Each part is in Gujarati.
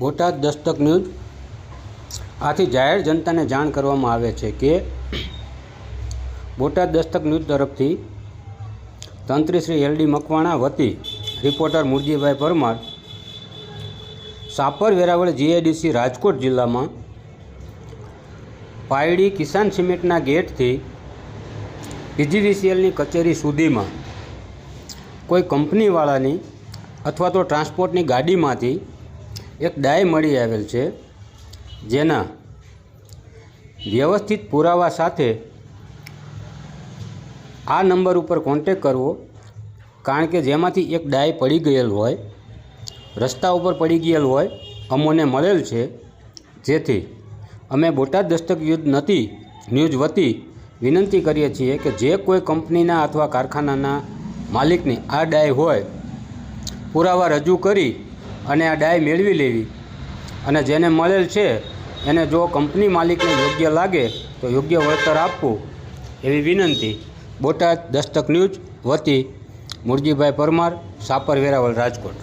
બોટાદ દસ્તક ન્યૂઝ આથી જાહેર જનતાને જાણ કરવામાં આવે છે કે બોટાદ દસ્તક ન્યૂઝ તરફથી તંત્રી શ્રી એલ ડી મકવાણા વતી રિપોર્ટર મુરજીભાઈ પરમાર સાપર વેરાવળ જીઆઈડીસી રાજકોટ જિલ્લામાં પાયડી કિસાન સિમેન્ટના ગેટથી પીજીવીસીએલની કચેરી સુધીમાં કોઈ કંપનીવાળાની અથવા તો ટ્રાન્સપોર્ટની ગાડીમાંથી એક ડાય મળી આવેલ છે, જેના વ્યવસ્થિત પુરાવા સાથે આ નંબર ઉપર કોન્ટેક કરવો, કારણ કે જેમાંથી એક ડાય પડી ગયેલ હોય, રસ્તા ઉપર પડી ગયેલ હોય, અમોને મળેલ છે, જેથી અમે બોટાદ દસ્તક ન્યૂઝ વતી વિનંતી કરીએ છીએ કે જે કોઈ કંપનીના અથવા કારખાનાના માલિકની આ ડાય હોય, પુરાવા રજૂ કરી અને આ ડાય મેળવી લેવી, અને જેને મળેલ છે એને જો કંપની માલિકને યોગ્ય લાગે તો યોગ્ય વળતર આપવું એવી વિનંતી બોટાદ દસ્તક ન્યૂઝ વતી મુરજીભાઈ પરમાર, સાપર વેરાવળ, રાજકોટ।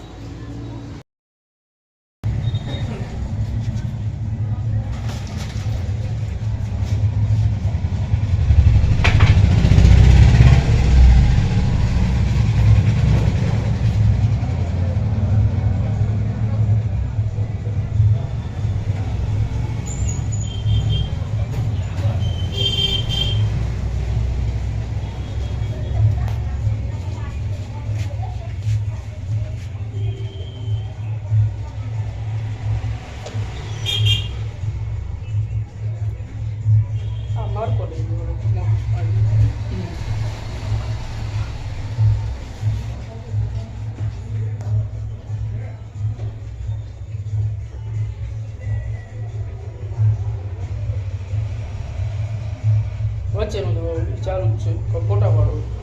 વચ્ચેનું તો ચાલુ જ છે, ફોટા પાડો।